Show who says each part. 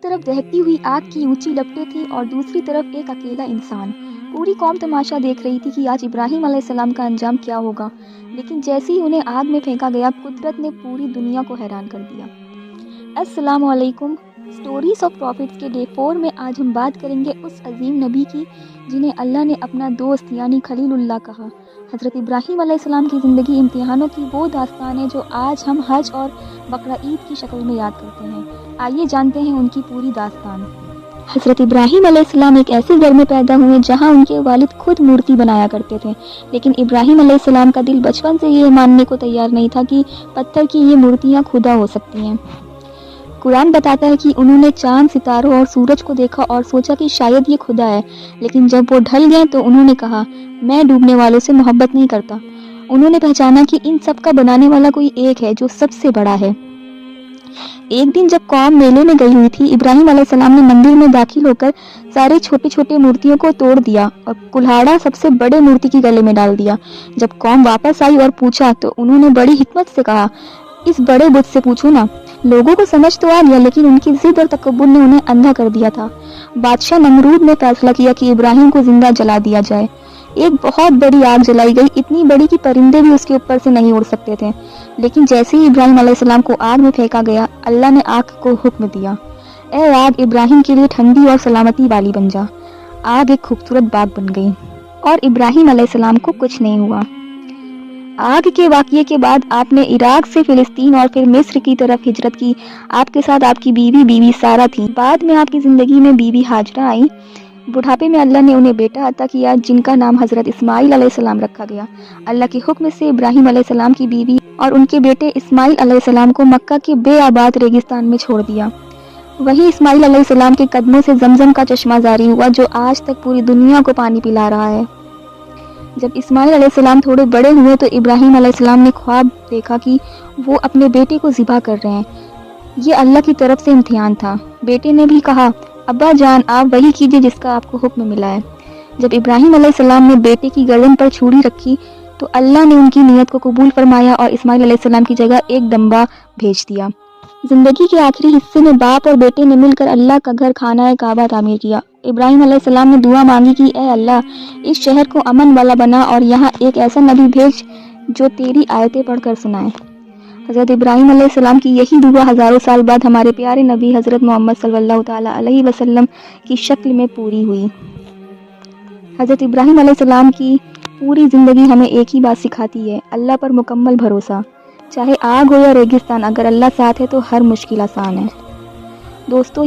Speaker 1: طرف دہتی ہوئی آگ کی اونچی لپٹیں تھیں اور دوسری طرف ایک اکیلا انسان۔ پوری قوم تماشا دیکھ رہی تھی کہ آج ابراہیم علیہ السلام کا انجام کیا ہوگا، لیکن جیسے ہی انہیں آگ میں پھینکا گیا، قدرت نے پوری دنیا کو حیران کر دیا۔ السلام علیکم۔ سٹوریز آف پروفٹس کے ڈے 4 میں آج ہم بات کریں گے اس عظیم نبی کی جنہیں اللہ نے اپنا دوست یعنی خلیل اللہ کہا۔ حضرت ابراہیم علیہ السلام کی زندگی امتحانوں کی وہ داستان ہے جو آج ہم حج اور بقرہ عید کی شکل میں یاد کرتے ہیں۔ آئیے جانتے ہیں ان کی پوری داستان۔ حضرت ابراہیم علیہ السلام ایک ایسے گھر میں پیدا ہوئے جہاں ان کے والد خود مورتی بنایا کرتے تھے، لیکن ابراہیم علیہ السلام کا دل بچپن سے یہ ماننے کو تیار نہیں تھا کہ پتھر کی یہ مورتیاں خدا ہو سکتی ہیں۔ قرآن بتاتا ہے کہ انہوں نے چاند، ستاروں اور سورج کو دیکھا اور سوچا کہ شاید یہ خدا ہے، لیکن جب وہ ڈھل گئے تو انہوں نے کہا، میں ڈوبنے والوں سے محبت نہیں کرتا۔ انہوں نے پہچانا کہ ان سب کا بنانے والا کوئی ایک ہے جو سب سے بڑا ہے۔ ایک دن جب قوم میلے میں گئی ہوئی تھی، ابراہیم علیہ السلام نے مندر میں داخل ہو کر سارے چھوٹے چھوٹے مورتیوں کو توڑ دیا اور کلہاڑا سب سے بڑے مورتی کی گلے میں ڈال دیا۔ جب قوم واپس آئی اور پوچھا تو انہوں نے بڑی حکمت سے کہا، اس بڑے بت سے پوچھو نا۔ لوگوں کو سمجھ تو آ گیا، لیکن ان کی ضد اور تکبر نے انہیں اندھا کر دیا تھا۔ بادشاہ نمرود نے فیصلہ کیا کہ ابراہیم کو زندہ جلا دیا جائے۔ ایک بہت بڑی آگ جلائی گئی، اتنی بڑی کہ پرندے بھی اس کے اوپر سے نہیں اڑ سکتے تھے، لیکن جیسے ہی ابراہیم علیہ السلام کو آگ میں پھینکا گیا، اللہ نے آگ کو حکم دیا، اے آگ ابراہیم کے لیے ٹھنڈی اور سلامتی والی بن جا۔ آگ ایک خوبصورت باغ بن گئی اور ابراہیم علیہ السلام کو کچھ نہیں ہوا۔ آگ کے واقعے کے بعد آپ نے عراق سے فلسطین اور پھر مصر کی طرف ہجرت کی۔ آپ کے ساتھ آپ کی بیوی سارہ تھی۔ بعد میں آپ کی زندگی میں بیوی ہاجرہ آئیں۔ بڑھاپے میں اللہ نے انہیں بیٹا عطا کیا جن کا نام حضرت اسماعیل علیہ السلام رکھا گیا۔ اللہ کے حکم سے ابراہیم علیہ السلام کی بیوی اور ان کے بیٹے اسماعیل علیہ السلام کو مکہ کے بے آباد ریگستان میں چھوڑ دیا۔ وہیں اسماعیل علیہ السلام کے قدموں سے زمزم کا چشمہ جاری ہوا جو آج تک پوری دنیا کو پانی پلا رہا ہے۔ جب اسماعیل علیہ السلام تھوڑے بڑے ہوئے تو ابراہیم علیہ السلام نے خواب دیکھا کہ وہ اپنے بیٹے کو ذبح کر رہے ہیں۔ یہ اللہ کی طرف سے امتحان تھا۔ بیٹے نے بھی کہا، ابا جان آپ وہی کیجئے جس کا آپ کو حکم ملا ہے۔ جب ابراہیم علیہ السلام نے بیٹے کی گردن پر چھری رکھی تو اللہ نے ان کی نیت کو قبول فرمایا اور اسماعیل علیہ السلام کی جگہ ایک دمبا بھیج دیا۔ زندگی کے آخری حصے میں باپ اور بیٹے نے مل کر اللہ کا گھر خانہ کعبہ تعمیر کیا۔ ابراہیم علیہ السلام نے دعا مانگی کہ اے اللہ، اس شہر کو امن والا بنا اور یہاں ایک ایسا نبی بھیج جو تیری آیتیں پڑھ کر سنائے۔ حضرت ابراہیم علیہ السلام کی یہی دعا ہزاروں سال بعد ہمارے پیارے نبی حضرت محمد صلی اللہ تعالیٰ علیہ وسلم کی شکل میں پوری ہوئی۔ حضرت ابراہیم علیہ السلام کی پوری زندگی ہمیں ایک ہی بات سکھاتی ہے، اللہ پر مکمل بھروسہ۔ چاہے آگ ہو یا ریگستان، اگر اللہ ساتھ ہے تو ہر مشکل آسان ہے۔ دوستو